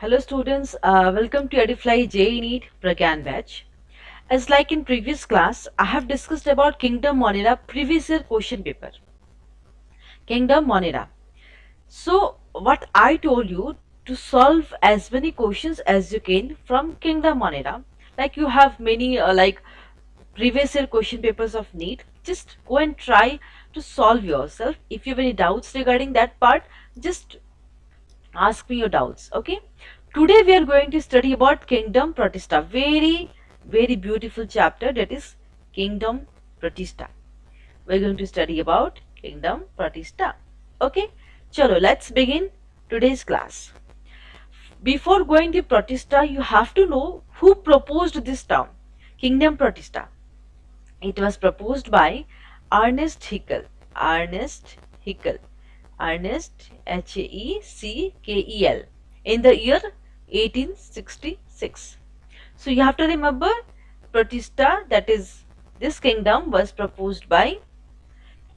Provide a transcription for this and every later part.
Hello students, welcome to Edify JEE NEET Pragyan batch. As like in previous class, I have discussed about Kingdom Monera previous year question paper. Kingdom Monera. So what I told you to solve as many questions as you can from Kingdom Monera. Like you have many like previous year question papers of NEET. Just go and try to solve yourself. If you have any doubts regarding that part, just ask me your doubts. Okay, today we are going to study about kingdom pratishta, very beautiful chapter, that is kingdom pratishta. We're going to study about kingdom pratishta. Okay, chalo, let's begin today's class. Before going to pratishta, you have to know who proposed this term kingdom pratishta. It was proposed by Ernest Haeckel. Ernest Haeckel. Ernest Heckel in the year 1866. So you have to remember Pratishta, that is this kingdom was proposed by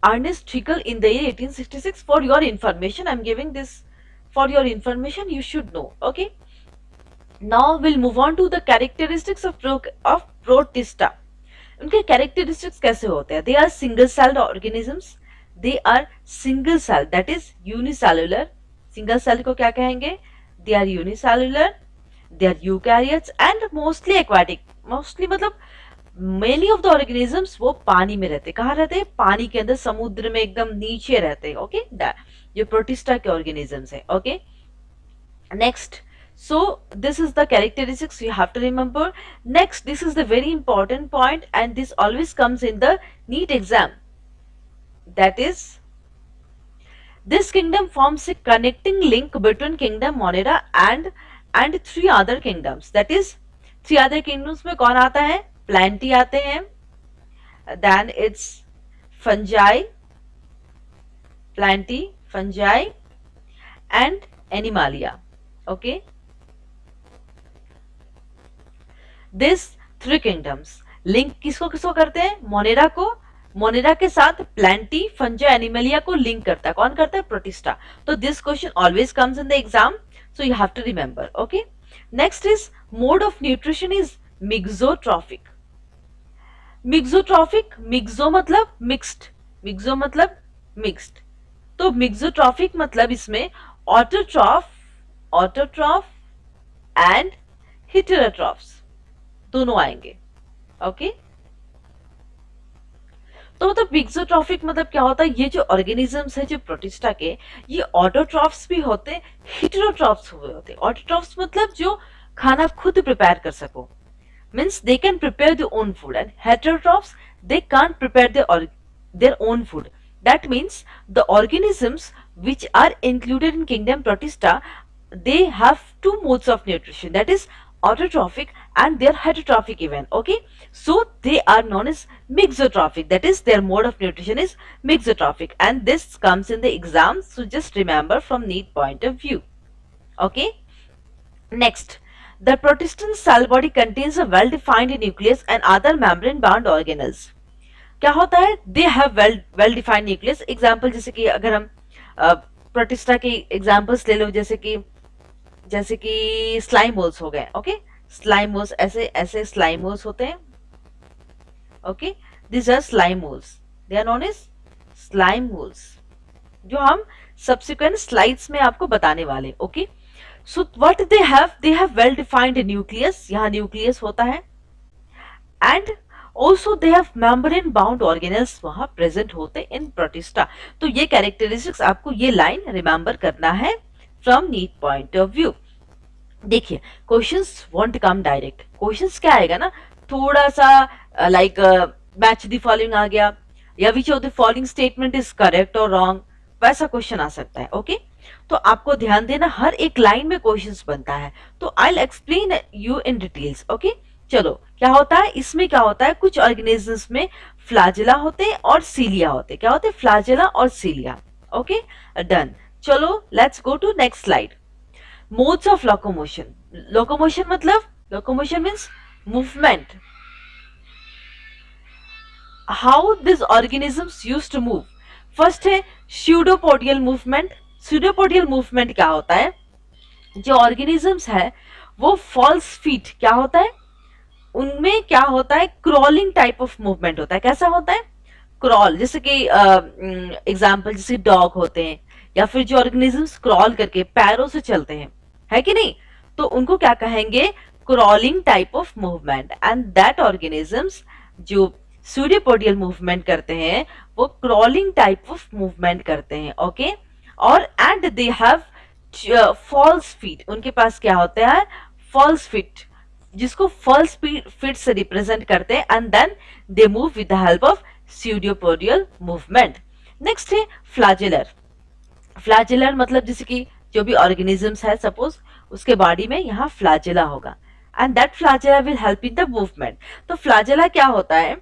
Ernest Haeckel in the year 1866. For your information, I am giving this for your information, you should know. Okay. Now we'll move on to the characteristics of Protista. उनके characteristics कैसे होते हैं? They are single celled organisms, they are single cell, that is unicellular. Single cell को क्या कहेंगे? They are unicellular, they are eukaryotes and mostly aquatic. Mostly मतलब many of the organisms वो पानी में रहते. कहाँ रहते? पानी के अंदर, समुद्र में एकदम नीचे रहते. ओके, ये प्रोटिस्टा के ऑर्गेनिजम्स है. Okay, next. So this is the characteristics you have to remember. Next, this is the very important point and this always comes in the NEET exam. That is, this kingdom forms a connecting link between kingdom Monera and three other kingdoms. That is, three other kingdoms में कौन आता है? Plantae आते हैं. Then it's fungi, Plantae, fungi and Animalia. Okay. This three kingdoms link किसको किसको करते हैं? मोनेरा को, मोनेरा के साथ प्लांटी, फंजा, एनिमलिया को लिंक करता है. कौन करता है? प्रोटिस्टा. तो this question always comes in the exam, so you have to remember. Okay, next is mode of nutrition is mixotrophic. Mixotrophic, mixo मतलब मिक्स्ड, मिक्सो मतलब मिक्स्ड. तो मिक्सोट्रॉफिक मतलब इसमें ऑटोट्रॉफ, ऑटोट्रॉफ एंड हेटेरोट्रॉफ्स दोनों आएंगे. Okay, तो मतलब mixotrophic मतलब क्या होता है? ये जो ऑर्गेनिजम्स है जो प्रोटिस्टा के, ये ऑटोट्रॉफ्स भी होते हैं, हेटेरोट्रॉफ्स हुए होते हैं. ऑटोट्रॉफ्स मतलब जो खाना खुद प्रिपेयर कर सको, means they can prepare their own food. And heterotrophs, they can't prepare their own food. That means the organisms which are included in kingdom protista, they have two modes of nutrition, that is autotrophic and they are heterotrophic even. Okay, so they are known as mixotrophic, that is their mode of nutrition is mixotrophic, and this comes in the exam, so just remember from NEET point of view. Okay, next, the protestant cell body contains a well defined nucleus and other membrane bound organelles. क्या होता है? दे have well defined nucleus. Example जैसे कि अगर हम protista के examples ले लो, जैसे कि स्लाइम मोल्स हो गए. ओके, स्लाइम मोल्स ऐसे ऐसे स्लाइम मोल्स होते हैं. Okay, this are slime moulds, they are known as slime moulds, जो हम सब्सिक्वेंट स्लाइड्स में आपको बताने वाले. Okay, so what they have well defined nucleus, यहाँ न्यूक्लियस होता है, and also they have membrane bound organelles वहां प्रेजेंट होते इन प्रोटिस्टा. तो ये कैरेक्टरिस्टिक्स आपको ये लाइन रिमेंबर करना है from NEET point of view. देखिए, questions won't come direct. Questions क्या आएगा ना, थोड़ा सा लाइक मैच द फॉलोइंग आ गया, या which of the following statement is correct और रॉन्ग, वैसा क्वेश्चन आ सकता है. ओके, तो आपको ध्यान देना, हर एक लाइन में क्वेश्चंस बनता है. तो I will explain you in details. Okay, चलो, क्या होता है इसमें? क्या होता है, कुछ ऑर्गेनिजम्स में फ्लैजेला होते हैं और सीलिया होते हैं. क्या होते हैं? फ्लैजेला और सीलिया. Okay, done. चलो, let's go to next slide. Modes of locomotion. Locomotion मतलब, locomotion means movement. How this organisms used to move. First है स्यूडोपोडियल मूवमेंट. स्यूडोपोडियल मूवमेंट क्या होता है? जो ऑर्गेनिजम्स है वो फॉल्स फीट क्या होता है, उनमें क्या होता है, क्रॉलिंग टाइप ऑफ मूवमेंट होता है। कैसा होता है, क्रॉल, जैसे कि एग्जाम्पल जैसे डॉग होते हैं, या फिर जो ऑर्गेनिजम्स क्रॉल करके पैरों से चलते हैं, है कि नहीं, तो उनको क्या कहेंगे, crawling type of movement. And that organisms जो सूडोपोडियल मूवमेंट करते हैं वो क्रॉलिंग टाइप ऑफ मूवमेंट करते हैं। ओके, और and they have false feet, उनके पास क्या होता है, फॉल्स फीट, जिसको फॉल्स फीट से रिप्रेजेंट करते हैं। And then they move with the help of pseudopodial movement. Next है फ्लैजेलर। फ्लैजेलर मतलब जैसे कि जो भी ऑर्गेनिजम्स है, सपोज उसके बॉडी में यहाँ फ्लैजेला होगा, and that flagella will help in the movement. तो फ्लैजेला क्या होता है,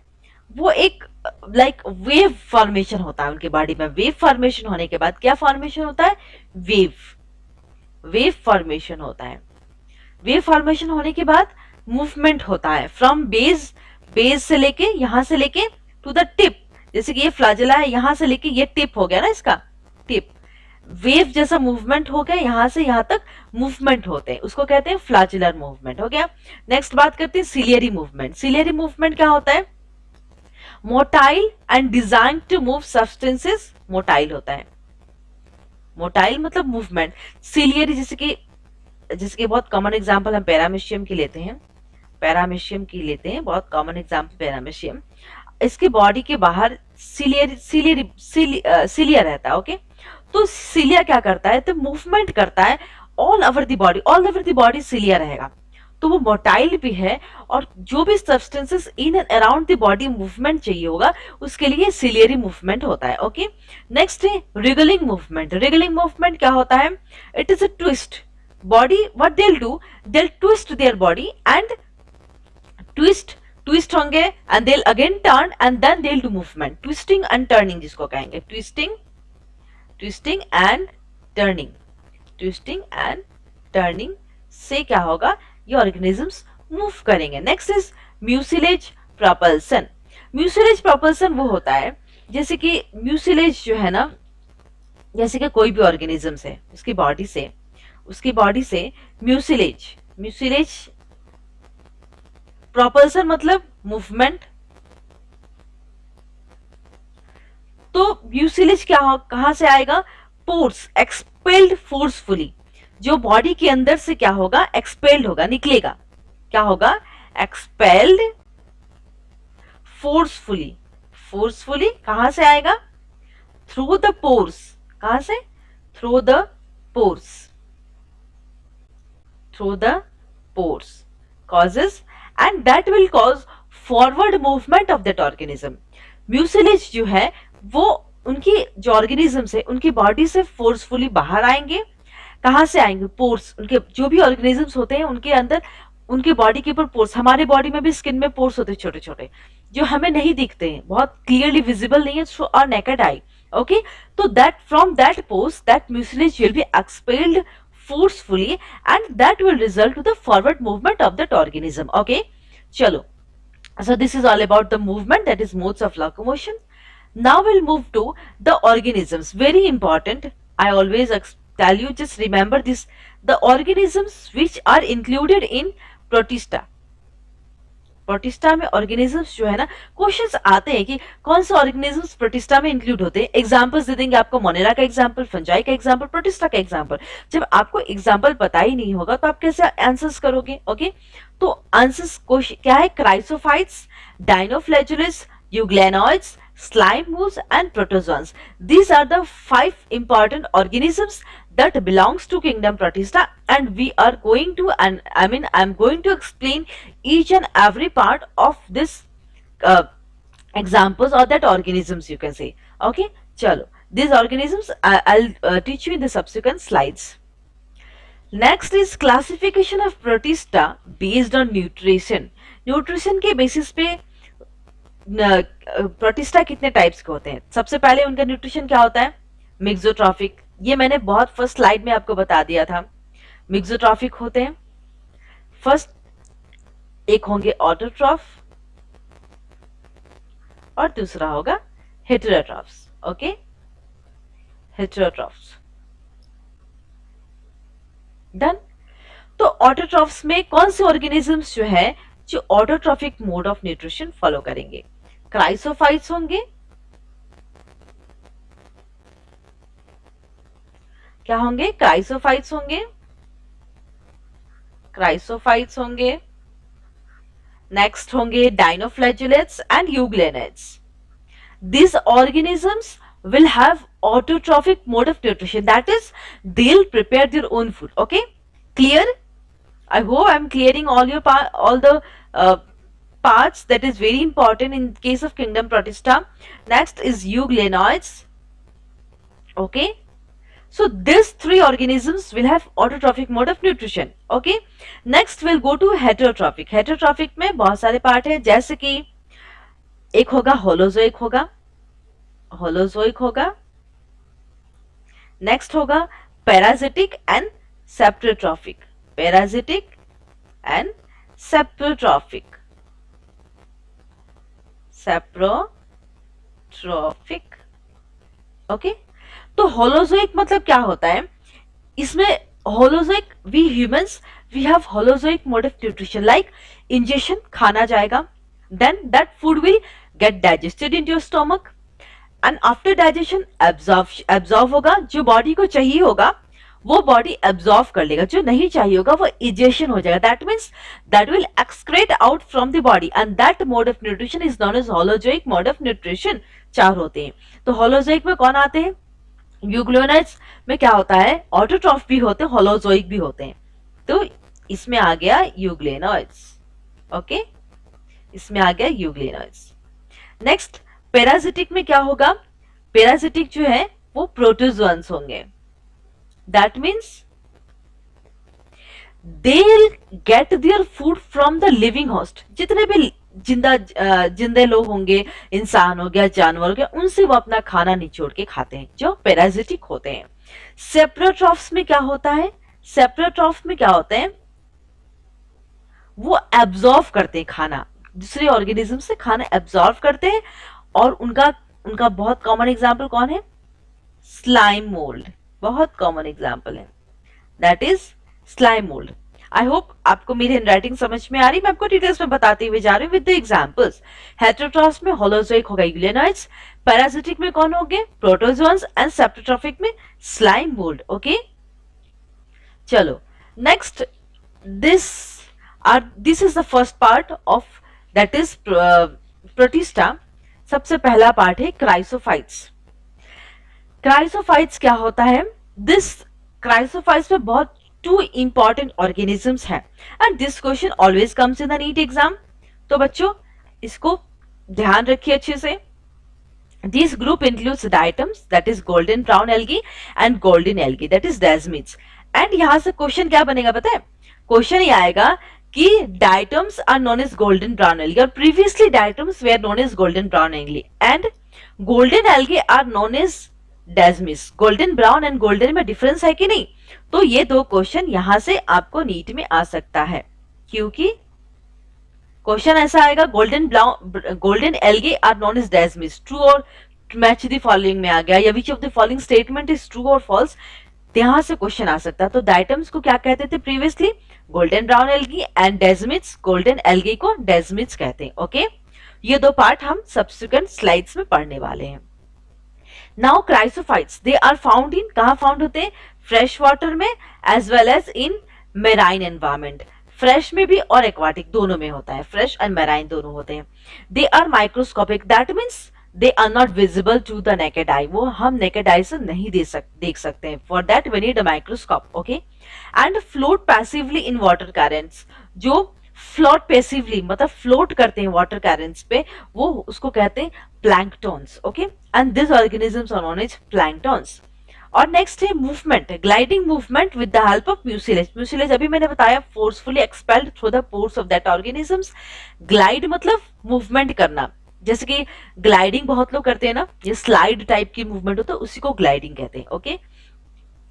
वो एक लाइक वेव फॉर्मेशन होता है उनके बॉडी में। वेव फॉर्मेशन होने के बाद क्या फॉर्मेशन होता है, वेव, वेव फॉर्मेशन होता है। वेव फॉर्मेशन होने के बाद मूवमेंट होता है फ्रॉम बेस, बेस से लेके यहां से लेके टू द टिप। जैसे कि ये फ्लैजेला है, यहां से लेके ये टिप हो गया ना, इसका टिप, वेव जैसा मूवमेंट हो गया, यहां से यहां तक मूवमेंट होते हैं, उसको कहते हैं फ्लैजुलर मूवमेंट। हो गया। नेक्स्ट बात करते हैं सिलियरी मूवमेंट। सिलियरी मूवमेंट क्या होता है, motile and design to move substances, motile होता है, मोटाइल मतलब मूवमेंट। सिलियरी जैसे कि बहुत कॉमन एग्जांपल हम पैरामीशियम की लेते हैं, पैरामीशियम की लेते हैं, बहुत कॉमन एग्जांपल पैरामीशियम। इसके बॉडी के बाहर सिलिया रहता है। ओके, तो सिलिया क्या करता है, तो मूवमेंट करता है all over the body, all over the body cilia रहेगा, तो वो मोटाइल भी है, और जो भी substances in and around the body movement चाहिए होगा उसके लिए सिलियरी मूवमेंट होता है। ओके, नेक्स्ट है रिगलिंग मूवमेंट। रिगलिंग मूवमेंट क्या होता है, it is a twist body, what they will do, they will twist their body and twist होंगे, and they again turn, and then they do movement, twisting and turning जिसको कहेंगे, twisting and turning, twisting and turning से क्या होगा, ये organisms move करेंगे। Next is mucilage propulsion. Mucilage propulsion वो होता है जैसे कि म्यूसिलेज जो है ना, जैसे कि कोई भी ऑर्गेनिजम्स है उसकी बॉडी से म्यूसिलेज प्रोपल्सन मतलब मूवमेंट। तो म्यूसिलेज कहां से आएगा, पोर्स, एक्सपेल्ड फोर्सफुली, जो बॉडी के अंदर से क्या होगा, एक्सपेल्ड होगा, निकलेगा, क्या होगा, एक्सपेल्ड फोर्सफुली। फोर्सफुली कहां से आएगा, थ्रू द पोर्स, कहां से, through the pores, through the pores causes, and that will cause forward movement of that organism। Mucilage जो है वो उनकी जो ऑर्गेनिजम्स है उनकी बॉडी से फोर्सफुली बाहर आएंगे। कहां से आएंगे, पोर्स, उनके जो भी ऑर्गेनिजम्स होते हैं उनके अंदर, उनके बॉडी के ऊपर पोर्स, हमारे बॉडी में भी स्किन में पोर्स होते हैं छोटे छोटे, जो हमें नहीं दिखते हैं, बहुत क्लियरली विजिबल नहीं है through our naked eye. Okay, तो that from that pores that mucilage will be expelled forcefully, and that will result to the forward movement of that organism। okay, chalo, so this is all about the movement, that is modes of locomotion। Now we'll move to the organisms, very important, I always tell you, just remember this, the organisms which are included in protista। Protista में organisms जो है ना, questions आते हैं कि कौन से organisms protista में इंक्लूड होते हैं, एग्जांपल्स दे देंगे आपको, मोनेरा का एग्जांपल, फंजाई का एग्जांपल, प्रोटिस्टा का एग्जांपल। जब आपको एग्जांपल पता ही नहीं होगा तो आप कैसे आंसर्स करोगे। ओके, तो आंसर्स क्या है, chrysophytes, dinoflagellates, euglenoids, slime moles and protozoans। These are the 5 important organisms that belongs to kingdom protista, and we are going to, and I'm going to explain each and every part of this examples or that organisms you can say। okay, chalo, these organisms I'll teach you in the subsequent slides। next is classification of protista based on nutrition। nutrition के basis पे protista कितने types के होते हैं। सबसे पहले उनका nutrition क्या होता है, मिक्सोट्रॉफिक, ये मैंने बहुत फर्स्ट स्लाइड में आपको बता दिया था। मिक्सोट्रॉफिक होते हैं फर्स्ट, एक होंगे ऑटोट्रॉफ और दूसरा होगा हेटेरोट्रॉफ्स। Okay, heterotrophs. डन। तो ऑटोट्रॉफ्स में कौन से ऑर्गेनिजम्स जो है जो autotrophic mode of nutrition follow करेंगे? क्राइसोफाइट्स होंगे, क्या होंगे? क्राइसोफाइट्स होंगे, क्राइसोफाइट्स होंगे। नेक्स्ट होंगे डाइनोफ्लैजुलेट्स and यूग्लेनेट्स। These organisms will have autotrophic mode of nutrition, that is they'll prepare their own food. Okay, clear? I hope I'm clearing all your all the uh, parts that is very important in case of kingdom protista. Next is euglenoids. Okay, so these three organisms will have autotrophic mode of nutrition. Okay, next we'll go to heterotrophic. Heterotrophic में बहुत सारे part है, जैसे कि एक होगा holozoic होगा, holozoic होगा। नेक्स्ट होगा parasitic and saprotrophic, parasitic and saprotrophic, saprotrophic. Okay, तो होलोजोइक मतलब क्या होता है? इसमें holozoic, we humans we have holozoic mode of nutrition, like injection खाना जाएगा, then that food will get digested into your stomach and after digestion absorb होगा, जो बॉडी को चाहिए होगा वो बॉडी एब्जॉर्व कर लेगा, जो नहीं चाहिए होगा वो इजेशन हो जाएगा, that means that will excrete out from the body and that mode of nutrition is known as holozoic mode of nutrition. चार होते हैं, तो होलोजोइक में कौन आते हैं? यूग्लोनाइड्स में क्या होता है? ऑटोट्रॉफ भी होते हैं, होलोजोइक भी होते हैं, तो इसमें आ गया यूग्लेनॉइड्स। ओके, इसमें आ गया यूग्लेनॉइड्स। नेक्स्ट पैरासिटिक में क्या होगा? पैरासिटिक जो है वो प्रोटोजोअन्स होंगे, that means they get their food from the living host. जितने भी जिंदे लोग होंगे, इंसान हो गया, जानवर हो गया, उनसे वो अपना खाना निचोड़ के खाते हैं, जो पैरासिटिक होते हैं। सेप्रोट्रॉफ्स में क्या होता है? सेप्रोट्रॉफ में क्या होते हैं? वो एब्जॉर्व करते हैं खाना, दूसरे ऑर्गेनिज्म से खाना एब्जॉर्व करते हैं, और उनका उनका बहुत कॉमन एग्जाम्पल कौन है? स्लाइम मोल्ड, बहुत कॉमन एग्जाम्पल है, that is slime mould. I hope आपको मेरी हैंडराइटिंग समझ में आ रही, मैं आपको डिटेल्स में बताते हुए जा रही हूँ विद द एग्जांपल्स। हेटेरोट्रॉफ्स में होलोजोइक होगा यूग्लेनॉइड्स, पैरासिटिक में कौन होंगे? प्रोटोजोन्स, एंड सेप्टोट्रॉफिक में स्लाइम मोल्ड। ओके, चलो next, this is the first part of that is protista. सबसे पहला पार्ट है क्राइसोफाइट्स। क्राइसोफाइट्स क्या होता है? दिस क्राइसोफाइट्स में बहुत टू इंपॉर्टेंट ऑर्गेनिजम्स हैं and this question always comes in the NEET exam, तो बच्चों इसको ध्यान रखिए अच्छे से। This group includes diatoms, that is golden brown algae and golden algae, that is desmids. And यहां से क्वेश्चन क्या बनेगा पता है? क्वेश्चन ये आएगा कि diatoms are known as golden brown algae, और previously diatoms were known as golden brown algae, and golden algae are known as desmids. Golden brown and golden में डिफरेंस है कि नहीं? तो ये दो क्वेश्चन यहां से आपको नीट में आ सकता है, क्योंकि क्वेश्चन ऐसा आएगा golden algae are known as desmids, true और मैच द फॉलोइंग में आ गया, या which of the following statement is true और फॉल्स, यहां से क्वेश्चन आ सकता है। तो डाइटम्स को क्या कहते थे previously? Golden brown algae, and desmids, golden algae को डेस्मिड्स कहते हैं। ओके, ये दो पार्ट हम सब्सिक्वेंट स्लाइड्स में पढ़ने वाले हैं। Now chrysophytes, they are found in, कहां फाउंड होते हैं? फ्रेश वाटर में as well as in marine environment, fresh में भी और एक्वाटिक दोनों में होता है, फ्रेश एंड मेराइन दोनों होते हैं। They are microscopic, that means they are not visible to the naked eye, वो हम नेकेड आई से नहीं देख सकते हैं, for that we need a microscope. Okay, and float passively in water currents, जो फ्लोट पैसिवली मतलब फ्लोट करते हैं वाटर करेंट्स पे, वो उसको कहते हैं planktons. Okay, and this organisms are known as planktons. और नेक्स्ट है movement, gliding movement with the help of mucilage. Mucilage अभी मैंने बताया forcefully expelled through the pores of that organisms. Glide मतलब मूवमेंट करना, जैसे कि ग्लाइडिंग बहुत लोग करते हैं ना, ये स्लाइड टाइप की मूवमेंट होता है, उसी को ग्लाइडिंग कहते हैं। ओके,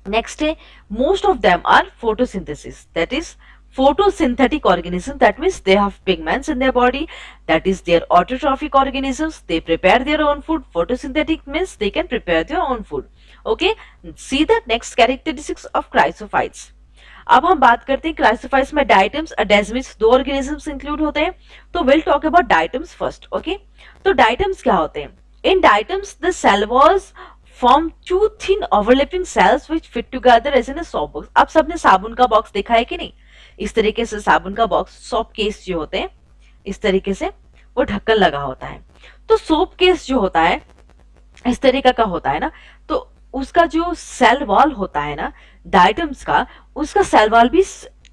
नेक्स्ट है most of them are photosynthesis, that is photosynthetic organisms, that means they have pigments in their body, that is their autotrophic organisms, they prepare their own food. Photosynthetic means they can prepare their own food. Okay, see the next characteristics of chrysophytes. अब हम बात करते हैं classifies में diatoms और डेजमिड्स, दो organisms include होते हैं, तो will talk about diatoms first. Okay, तो डाइटम्स क्या होते हैं? In diatoms the cell walls form two thin overlapping cells which fit together as in a soap box. आप सबने साबुन का बॉक्स देखा है कि नहीं? इस तरीके से साबुन का बॉक्स, सोप केस जो होते हैं इस तरीके से वो ढक्कन लगा होता है। तो सोप केस जो होता है इस तरीके का होता है ना, तो उसका जो सेल वॉल होता है ना डाइटम्स का, उसका सेल वॉल भी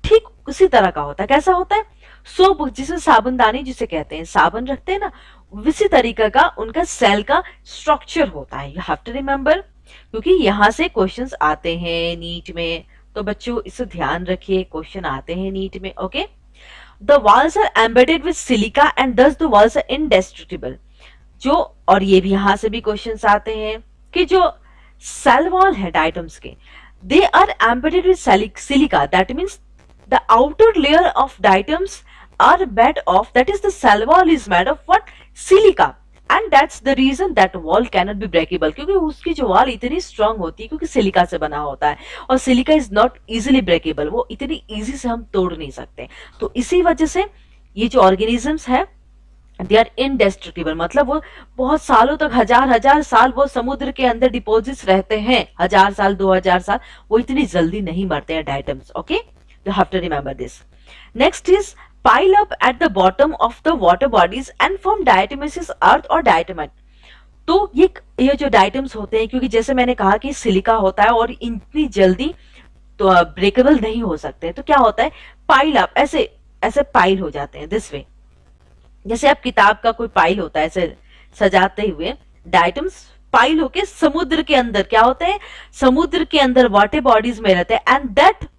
ठीक उसी तरह का होता है। कैसा होता है? सोप, जिसे साबुनदानी जिसे कहते हैं, साबुन रखते हैं ना, उसी तरीके का उनका सेल का स्ट्रक्चर होता है। यू हैव टू रिमेम्बर, क्योंकि यहाँ से क्वेश्चंस आते हैं नीट में, तो बच्चों इसे ध्यान रखिए, क्वेश्चन आते हैं नीट में। Okay, the walls are embedded with silica and thus the walls are indestructible. जो, और ये भी यहां से भी क्वेश्चंस आते हैं कि जो सेल वॉल है डाइटम्स के, they are embedded with silica, that means the outer layer of diatoms are made of, that is the cell wall is made of what? Silica, and that's the reason that wall cannot be breakable, क्योंकि उसकी जो wall इतनी strong होती है क्योंकि silica से बना होता है, और silica is not easily breakable, वो इतनी इजी से हम तोड़ नहीं सकते। तो इसी वजह से ये जो ऑर्गेनिजम्स है दे आर इनडेस्ट्रक्टिबल, मतलब वो बहुत सालों तक, हजार हजार साल वो समुद्र के अंदर डिपोजिट्स रहते हैं, 1000 साल 2000 साल, वो इतनी जल्दी नहीं मरते हैं diatoms. Okay, you have to remember this. Next is pile up at the bottom of the water bodies and form diatomaceous earth or diatomite। तो ये जो डाइटम्स होते हैं, क्योंकि जैसे मैंने कहा कि सिलिका होता है और इतनी जल्दी तो ब्रेकेबल नहीं हो सकते, तो क्या होता है? पाइल अप, ऐसे ऐसे पाइल हो जाते हैं दिस वे, जैसे आप किताब का कोई पाइल होता है ऐसे सजाते हुए, डाइटम्स पाइल होके समुद्र के अंदर क्या होते हैं? समुद्र के अंदर वाटर बॉडीज में रहते हैं, and that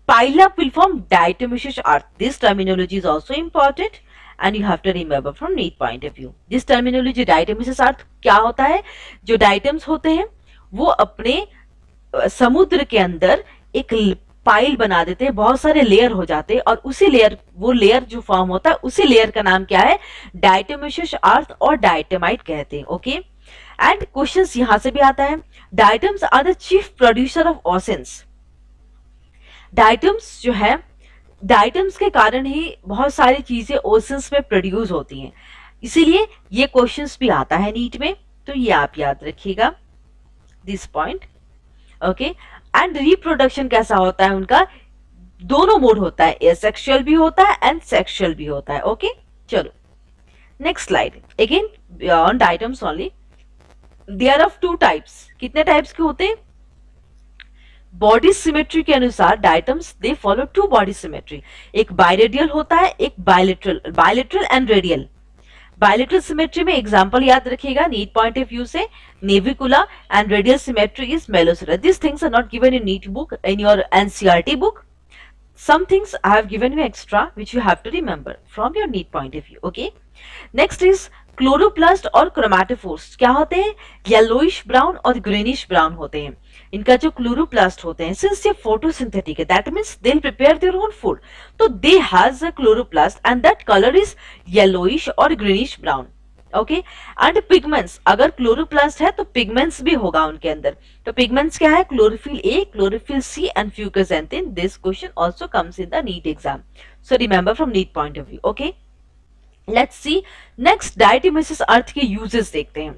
pile up will form diatomaceous earth. This terminology is also important and you have to remember from NEET point of view. This terminology diatomaceous earth क्या होता है? जो डाइटम्स होते हैं वो अपने समुद्र के अंदर एक पाइल बना देते हैं, बहुत सारे लेयर हो जाते हैं, और उसी लेयर, वो लेयर जो फॉर्म होता है उसी लेयर का नाम क्या है? डाइटोमेशियस अर्थ और डाइटमाइट कहते हैं। ओके, एंड क्वेश्चंस यहां से भी आता है, diatoms are the chief producer of oceans. Diatoms जो है, डाइटम्स के कारण ही बहुत सारी चीजें ओशंस में प्रोड्यूस होती हैं, इसीलिए ये क्वेश्चंस भी आता है नीट में, तो ये आप याद रखिएगा this point. Okay, and reproduction कैसा होता है उनका? दोनों मोड होता है, एसेक्सुअल भी होता है एंड सेक्सुअल भी होता है। ओके, चलो next slide. Again on diatoms only, there are of two types. कितने टाइप्स के होते हैं? बॉडी सिमेट्री के अनुसार diatoms they follow two body symmetry, एक बायरेडियल होता है, एक bilateral, bilateral and radial. Bilateral symmetry में एग्जांपल याद रखिएगा नीट पॉइंट ऑफ व्यू से, navicula, and radial symmetry is melosira. This things are not given in NEET book, in your NCERT book. Some things I have given you extra which you have to remember from your NEET point of view. Okay, next is chloroplast और chromatophores क्या होते हैं? Yellowish brown और greenish brown होते हैं। इनका जो chloroplast होते हैं, सिंस ये फोटोसिंथेटिक है, that means they will prepare their own food, तो they has a chloroplast and that colour is yellowish और greenish brown. Okay, and pigments, अगर क्लोरोप्लास्ट है तो पिगमेंट्स भी होगा उनके अंदर, तो पिगमेंट्स क्या है? Chlorophyll A, chlorophyll C and fucoxanthin. This question also comes in the NEET exam, so remember from NEET point of view. Okay, let's see next diatomaceous earth के यूजेस देखते हैं।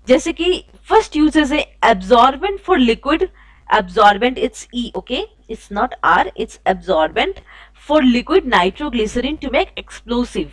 जैसे कि फर्स्ट यूजेस है absorbent for liquid, absorbent it's E, okay, it's not R, it's absorbent for liquid nitroglycerine to make explosive.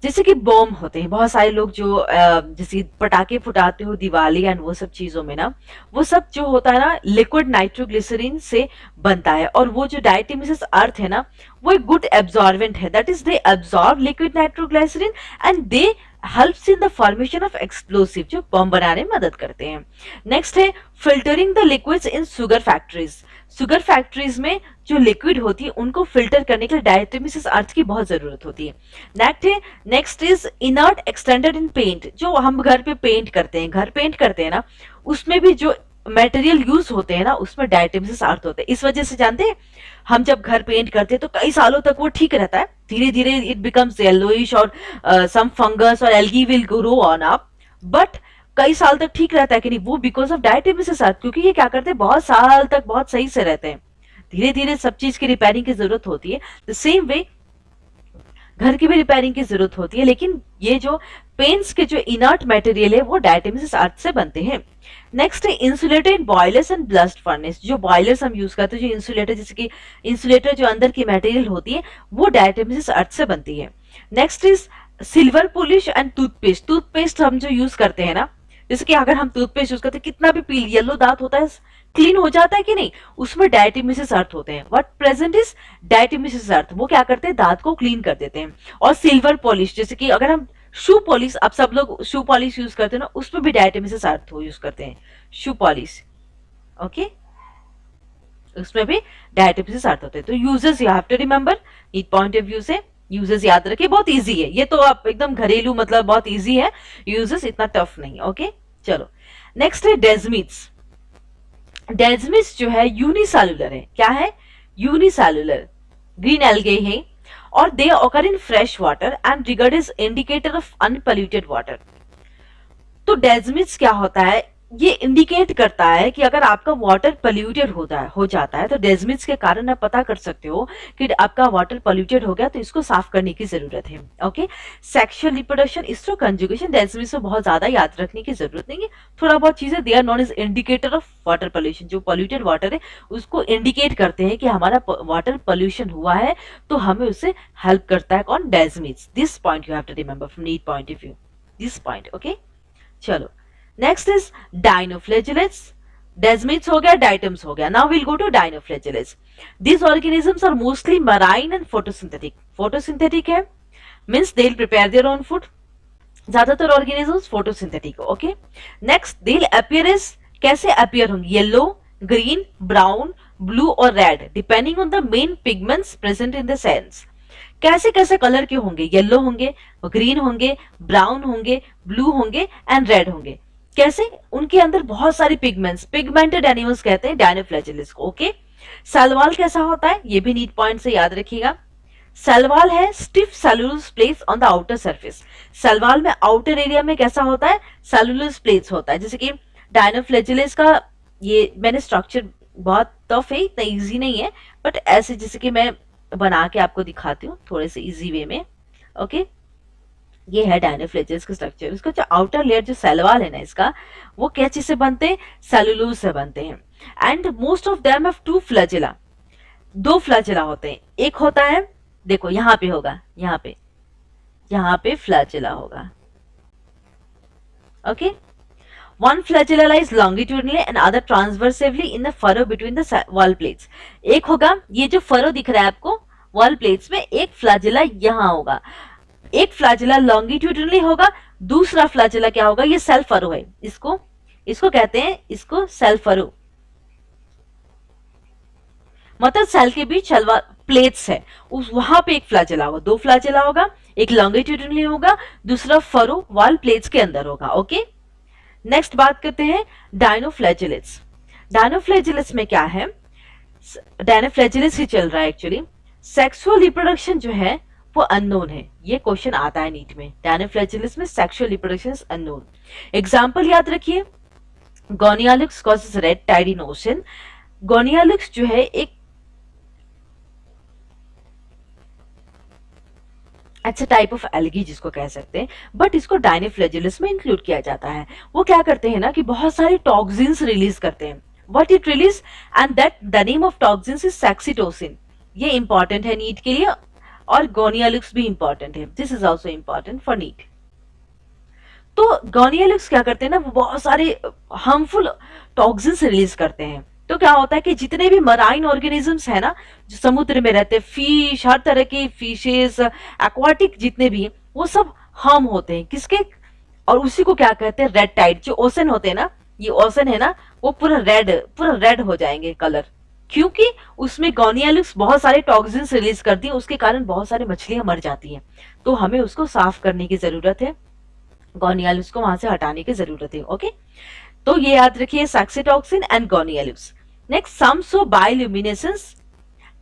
जैसे कि bomb होते हैं, बहुत सारे लोग जो जैसे पटाखे फुटाते हो दिवाली एंड वो सब चीजों में ना, वो सब जो होता है ना लिक्विड नाइट्रोग्लिसरीन से बनता है, और वो जो डाइटोमेसिस अर्थ है ना वो एक गुड एब्जॉर्बेंट है, that is they absorb liquid nitroglycerine and they helps in the formation of explosive, जो बम बनाने में मदद करते हैं। नेक्स्ट है filtering the liquids in sugar factories. Sugar factories में जो लिक्विड होती है उनको फिल्टर करने के लिए डाइटोमेसिस अर्थ की बहुत जरूरत होती है। Next is inert extended in paint, जो हम घर पे पेंट करते हैं, घर पेंट करते हैं ना, उसमें भी जो मटेरियल यूज होते हैं ना उसमें डाइटोमेसिस अर्थ होते हैं। इस वजह से जानते हैं हम जब घर पेंट करते हैं तो कई सालों तक वो ठीक रहता है, धीरे धीरे इट बिकम्स येलोइश और सम फंगस और algae will grow on up, but कई साल तक ठीक रहता है कि नहीं? वो बिकॉज ऑफ डाइटोमेसिस अर्थ, क्योंकि ये क्या करते हैं बहुत साल तक बहुत सही से रहते हैं, धीरे धीरे सब चीज की रिपेयरिंग की जरूरत होती है, द सेम वे घर की भी रिपेयरिंग की जरूरत होती है, लेकिन ये जो पेंट्स के जो इनर्ट मटेरियल है वो डायटोमिसिस अर्थ से बनते हैं। नेक्स्ट है insulator in boilers and blast furnace. जो बॉयलर्स हम यूज करते हैं, जो इंसुलेटर, जैसे कि इंसुलेटर जो अंदर की मटेरियल होती है वो डायटोमिसिस अर्थ से बनती है। Next is silver polish and toothpaste. Toothpaste हम जो यूज करते हैं ना, जैसे कि अगर हम टूथपेस्ट यूज करते हैं, कितना भी पील येलो दांत होता है, क्लीन हो जाता है कि नहीं, उसमें डायटोमिसिस अर्थ होते हैं। व्हाट प्रेजेंट इज डायटोमिसिस अर्थ, वो क्या करते हैं, दांत को क्लीन कर देते हैं। और सिल्वर पॉलिश, जैसे कि अगर हम शू पॉलिश, अब सब लोग शू पॉलिश यूज करते हैं ना, उसमें भी डायटोमिसिस अर्थ यूज करते हैं, शू पॉलिश, ओके, उसमें भी डायटोमिसिस अर्थ होते हैं। तो uses you have to remember, NEET point of view से यूजेस याद रखिए, बहुत इजी है ये तो, आप एकदम घरेलू, मतलब बहुत इजी है यूजेस, इतना टफ नहीं। ओके चलो, नेक्स्ट है डेजमिट्स। डेजमिट्स जो है यूनिसेलुलर है, क्या है, यूनिसेलुलर ग्रीन एल्गे है, और they occur in fresh water and regard is indicator of unpolluted water. तो डेजमिट्स क्या होता है, ये इंडिकेट करता है कि अगर आपका वाटर पोल्यूटेड हो जाता है तो डेजमिट्स के कारण आप पता कर सकते हो कि आपका वाटर पोल्यूटेड हो गया, तो इसको साफ करने की जरूरत है। Okay, sexual reproduction is through conjugation. Desmids में बहुत ज्यादा याद रखने की जरूरत नहीं है, थोड़ा बहुत चीजें, they are known is indicator of water pollution. जो पोल्यूटेड वाटर है उसको इंडिकेट करते हैं कि हमारा वाटर पोल्यूशन हुआ है, तो हमें उससे हेल्प करता है कौन, desmids. This point you have to remember from NEET point of view, this point. Okay चलो, नेक्स्ट इज डाइनोफ्लैजेलेट्स। डेजमिट्स हो गया, डाइटम्स हो गया। Now will go to dinoflagellates. This organisms are mostly marine and photosynthetic. Photosynthetic है means they will prepare their own food. ज्यादातर organisms photosynthetic. Okay, next they will appear as, कैसे appear होंगे, yellow, green, brown, blue और red, depending on the main pigments present in the cells. कैसे कैसे colour के होंगे, yellow होंगे, green होंगे, ब्राउन होंगे, ब्लू होंगे एंड रेड होंगे। कैसे, उनके अंदर बहुत सारी पिगमेंट्स, पिगमेंटेड एनिमल्स कहते हैं डायनोफ्लैजेलेट्स को। ओके, सलवाल कैसा होता है, ये भी नीट पॉइंट से याद रखिएगा। सलवाल है stiff cellulose plates on the outer surface. Salwar में आउटर एरिया में कैसा होता है, सेलुलोज प्लेट्स होता है। जैसे कि डायनोफ्लैजेलेट्स का ये मैंने स्ट्रक्चर, बहुत टफ है, इतना इजी नहीं है, बट ऐसे जैसे कि मैं बना के आपको दिखाती हूँ थोड़े से इजी वे में। ओके, ये है डायनोफ्लैजेलेट्स का स्ट्रक्चर। इसका जो आउटर लेयर, जो सेलवाल है ना इसका, वो क्या चीज से बनते हैं, सेलुलोज से बनते हैं। And most of them have two flagella, दो फ्लैजेला होते हैं। एक होता है, देखो यहाँ पे होगा, यहाँ पे फ्लैजेला होगा। Okay, one flagella lies longitudinally and other transversely in the furrow between the wall plates। एक होगा, ये जो फरो दिख रहा है आपको वॉल प्लेट्स में, एक फ्लैजेला यहाँ होगा, एक फ्लैजेला लॉन्गिट्यूडिनली होगा, दूसरा फ्लैजेला क्या होगा, ये सेल फरो है, इसको कहते हैं, इसको सेल फरो, मतलब सेल के बीच प्लेट्स है, उस वहां पे एक फ्लैजेला होगा, दो फ्लैजेला होगा, एक लॉन्गिट्यूडिनली होगा, दूसरा फरो वॉल प्लेट्स के अंदर होगा। ओके, नेक्स्ट बात करते हैं डायनोफ्लैजेलेट्स। डायनोफ्लैजेलेट्स में क्या है, डायनोफ्लैजेलेट्स ही चल रहा है एक्चुअली। सेक्सुअल रिप्रोडक्शन जो है वो अननोन है, ये क्वेश्चन आता है नीट में। डायनोफ्लैजेलेट्स में sexual reproduction is unknown. Example याद रखिए, Gonyaulax causes red tide in ocean. Gonyaulax जो है एक अच्छा टाइप ऑफ एल्गी जिसको कह सकते हैं, बट इसको डायनोफ्लैजेलेट्स में इंक्लूड किया जाता है। वो क्या करते हैं ना कि बहुत सारे टॉक्सिन्स रिलीज करते हैं। What it release, and that the name of toxins is saxitoxin. ये इंपॉर्टेंट है नीट के लिए, और गोनियालिक्स भी इंपॉर्टेंट है, this is also important for NEET. तो गोनियालिक्स क्या करते हैं ना, वो बहुत सारे हार्मफुल टॉक्सिन्स रिलीज करते हैं। तो क्या होता है कि जितने भी मराइन ऑर्गेनिजम्स है ना, जो समुद्र में रहते हैं, फिश, हर तरह के फिशेस, एक्वाटिक जितने भी हैं, वो सब हार्म होते हैं किसके, और उसी को क्या कहते हैं, रेड टाइड। जो ओशन होते हैं ना, ये ओशन है ना, वो पूरा रेड हो जाएंगे कलर, क्योंकि उसमें गोनियालिक्स बहुत सारे टॉक्सिन्स रिलीज करती है, उसके कारण बहुत सारी मछलियां मर जाती हैं। तो हमें उसको साफ करने की जरूरत है, गोनियालिक्स को वहां से हटाने की जरूरत है। ओके, तो ये याद रखिए, saxitoxin and Gonyaulax. Next, some show bioluminescence.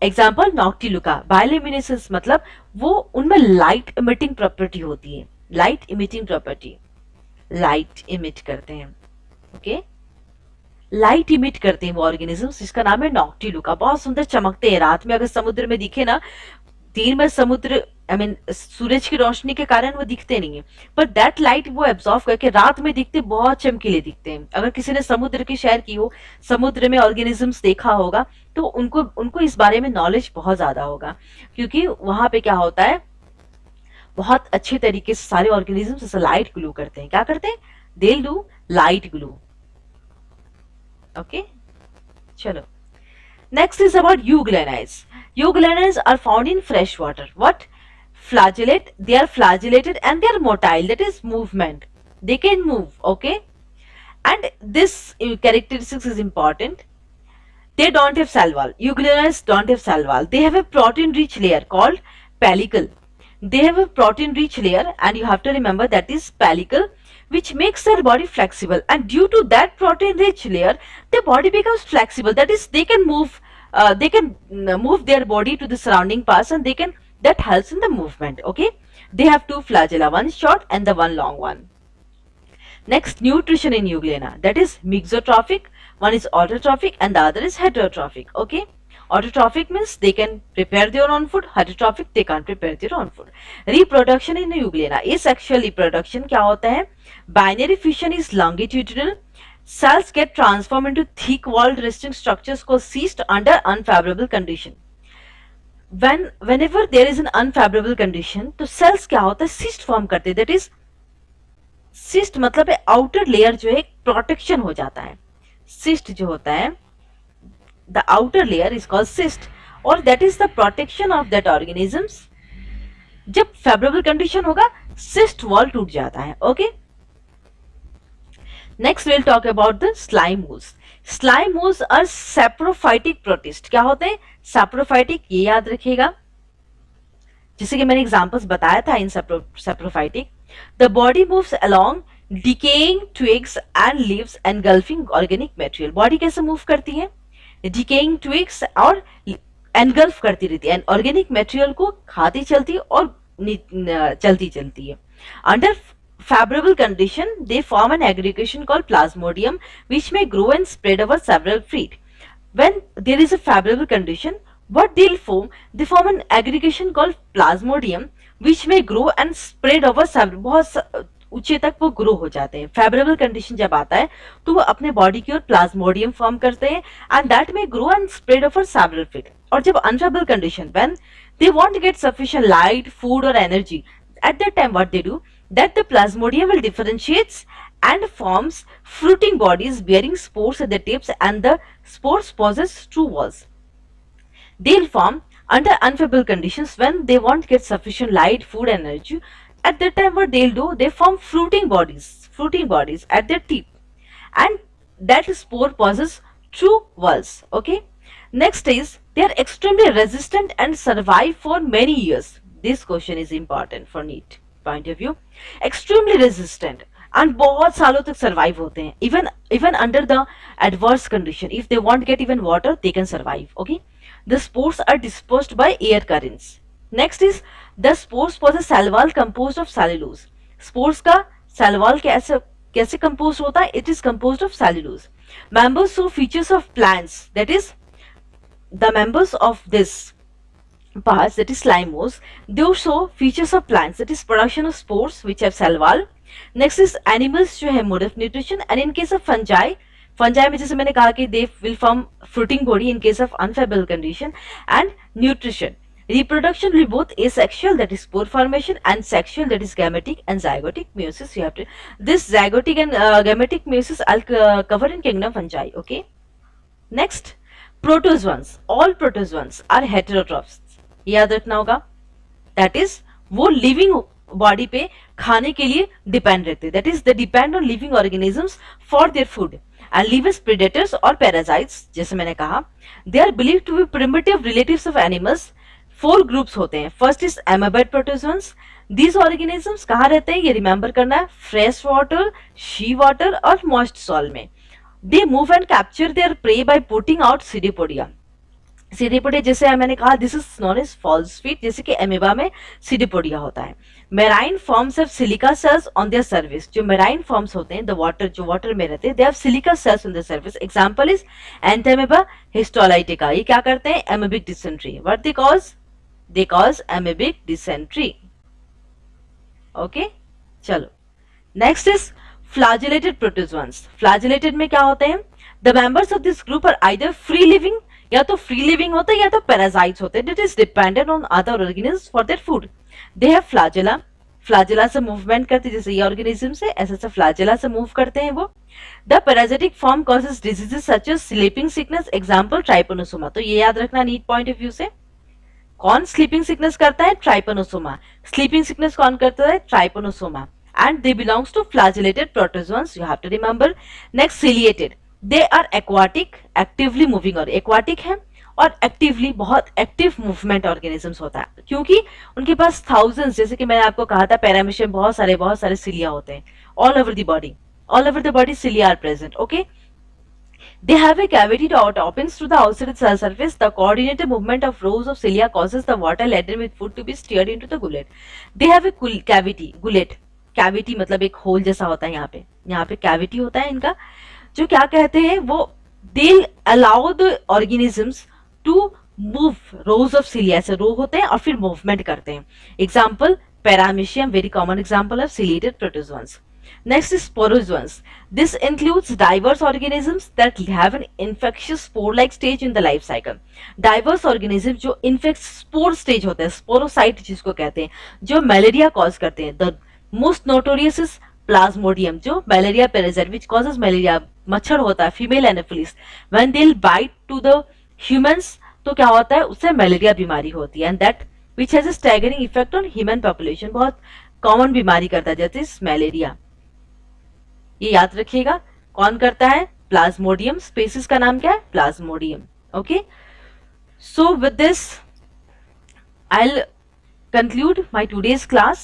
Example Noctiluca. Bioluminescence मतलब वो उनमें लाइट इमिटिंग प्रॉपर्टी होती है, light emitting property, light emit करते हैं। ओके, लाइट इमिट करते हैं वो ऑर्गेनिजम्स, जिसका नाम है नॉक्टिलुका। बहुत सुंदर चमकते हैं रात में, अगर समुद्र में दिखे ना, दिन में समुद्र सूरज की रोशनी के कारण वो दिखते नहीं है, पर दैट लाइट वो एब्जॉर्व करके रात में दिखते, बहुत चमकीले दिखते हैं। अगर किसी ने समुद्र की सैर की हो, समुद्र में ऑर्गेनिजम्स देखा होगा, तो उनको उनको इस बारे में नॉलेज बहुत ज्यादा होगा, क्योंकि वहां पे क्या होता है, बहुत अच्छे तरीके से सारे ऑर्गेनिजम्स ऐसा लाइट ग्लो करते हैं। क्या करते हैं? They do light glow. Okay, चलो, next is about euglenids. Euglenids are found in fresh water. What? Flagellate. They are flagellated and they are motile. That is movement. They can move. Okay. And this characteristics is important. They don't have cell wall. Euglenids don't have cell wall. They have a protein-rich layer called pellicle. They have a protein-rich layer, and you have to remember that is pellicle, which makes their body flexible. And due to that protein-rich layer, their body becomes flexible. That is, they can move. They can move their body to the surrounding parts, and they can, that helps in the movement. Okay, they have two flagella, one short and the one long one. Next, nutrition in euglena, that is mixotrophic, one is autotrophic and the other is heterotrophic. Okay, autotrophic means they can prepare their own food, heterotrophic they can't prepare their own food. Reproduction in euglena, asexual reproduction क्या होता है? Binary fission is longitudinal. Cells get transformed into thick walled resting structures called cyst under unfavorable condition. Whenever there is an unfavorable condition, तो cells क्या होता है? cyst form करते हैं. That is, cyst मतलब है outer layer जो है प्रोटेक्शन हो जाता है. cyst जो होता है, the outer layer is called cyst, और that is the protection of that organisms. जब favorable condition होगा, cyst wall टूट जाता है. Okay. Next we'll talk about the slime moles. Slime moles are saprophytic protist. क्या होते हैं? saprophytic, ये याद रखिएगा, जैसे कि मैंने एग्जांपल्स बताया था इन saprophytic. The body moves along decaying twigs and leaves engulfing organic material. Body कैसे मूव करती है? decaying twigs और engulf करती रहती है, ऑर्गेनिक मटेरियल को खाती चलती है और चलती चलती है. Under favorable condition, they form an aggregation called plasmodium, which may grow and spread over several feet. When there is a favorable condition, what they'll form? They form an aggregation called plasmodium, which may grow and spread over several, बहुत ऊंचे तक वो grow हो जाते हैं. Favourable condition जब आता है तो वो अपने बॉडी की ओर प्लाज्मोडियम फॉर्म करते हैं, एंड दैट में grow and spread over several feet. और जब unfavourable condition, when they want to get sufficient light, food और energy, at that time what they do, that the plasmodium will differentiates and forms fruiting bodies bearing spores at the tips, and the spores possess two walls. They'll form under unfavorable conditions when they won't get sufficient light, food, energy. At that time what they'll do, they form fruiting bodies at their tip, and that spore possesses two walls. Okay. Next is, they are extremely resistant and survive for many years. This question is important for NEET point of view. Extremely resistant and बहुत सालों तक survive होते हैं. Even under the adverse condition, if they won't get even water, they can survive. Okay. The spores are dispersed by air currents. Next is, the spores possess cell wall composed of cellulose. Spores का cell wall कैसे composed होता है? It is composed of cellulose. Members show features of plants. That is, the members of this parts, that is slime moles, they show features of plants, that is production of spores which have cell wall. Next is animals जो है mode of nutrition, and in case of fungi में जैसे मैंने कहा कि they will form fruiting body in case of unfavorable condition. And nutrition, reproduction will be both asexual, that is spore formation, and sexual, that is gametic and zygotic meiosis. You have to, this zygotic and gametic meiosis I'll cover in kingdom fungi. Okay. Next, protozoans. All protozoans are heterotrophs. याद रखना होगा. That is, वो living body पे खाने के लिए depend रहते हैं. That is, they depend on living organisms for their food and live as predators और पैरासाइट्स. जैसे मैंने कहा, they are believe to be primitive relatives of animals. 4 groups होते हैं. First is amoeboid protozoans. These organisms कहाँ रहते हैं? ये रिमेंबर करना है, फ्रेश वाटर, शी वाटर और मॉइस्ट सॉइल में. They move and capture their prey by putting out pseudopodia. Pseudopodia जैसे मैंने कहा this is known as false feet, जैसे कि एमीबा में सीडिपोडिया होता है। Marine forms have silica shells on their surface, जो मेराइन फॉर्म्स होते हैं द वाटर, जो वाटर में रहते हैं, they have silica shells on their surface. Example is Entamoeba histolytica. ये क्या करते हैं? Amoebic dysentery. What they cause? They cause amoebic dysentery. Okay, चलो next is flagellated protozoans. Flagellated में क्या होते हैं? The members of this group are either free living, या तो फ्री लिविंग होते हैं या तो पैरासाइट्स होते हैं, that is dependent on other organisms for their food. They have flagella, flagella से मूवमेंट करते हैं, जैसे ये ऑर्गेनिज्म से ऐसे फ्लैजेला से मूव करते हैं वो। The parasitic form causes diseases such as sleeping sickness, example trypanosoma. तो ये याद रखना नीट पॉइंट ऑफ व्यू से। कौन स्लीपिंग सिकनेस करता है? ट्राइपेनोसोमा। स्लीपिंग सिकनेस कौन करता है? Trypanosoma. And they belongs to flagellated protozoans, you have to remember. Next, ciliated, they are aquatic, actively moving, और aquatic है और एक्टिवली बहुत एक्टिव मूवमेंट ऑर्गेनिजम्स होता है, क्योंकि उनके पास थाउजेंड्स, जैसे कि मैंने आपको कहा था पैरामीशियम बहुत सारे सिलिया होते हैं all over the body, all over the body cilia are present. Okay, they have a cavity that opens to the outside cell surface. The coordinated movement of rows of cilia causes the water laden with food to be steered into the gullet. They have a cavity, gullet, cavity मतलब एक whole जैसा होता है, यहाँ पे cavity होता है इनका, जो क्या कहते हैं वो they allow the organisms to move rows of cilia, ऐसे रो होते हैं और फिर मूवमेंट करते हैं। Example Paramecium, very common example of ciliated protozoans. Next is sporozoans. This includes diverse organisms that have an infectious spore-like stage in the life cycle. Diverse organism जो infect spore stage होते हैं, sporocyte जिसको कहते हैं, जो malaria cause करते हैं। The most notorious is plasmodium, जो malaria parasite which causes malaria, मच्छर होता है, female anopheles. When they'll bite to the humans, तो क्या होता है? उससे मलेरिया बीमारी होती है, and that which has a staggering effect on human population. बहुत कॉमन बीमारी करता है, जैसे मलेरिया। ये याद रखिएगा, कौन करता है? प्लाज्मोडियम। स्पीसीज का नाम क्या है? Plasmodium. Okay, so with this I'll conclude my today's class,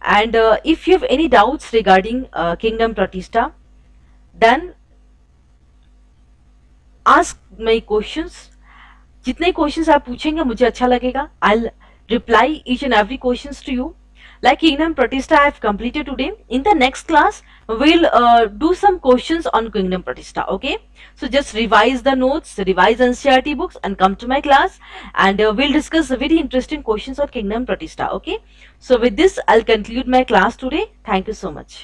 and if you have any doubts regarding kingdom Protista, then ask my questions. जितने क्वेश्चंस आप पूछेंगे मुझे अच्छा लगेगा। I'll reply each and every questions to you. Like Kingdom Protista I have completed today. In the next class, we'll do some questions on Kingdom Protista. Okay, so just revise the notes, revise NCERT books, and come to my class, and we'll discuss very interesting questions on Kingdom Protista. Okay, so with this, I'll conclude my class today. Thank you so much.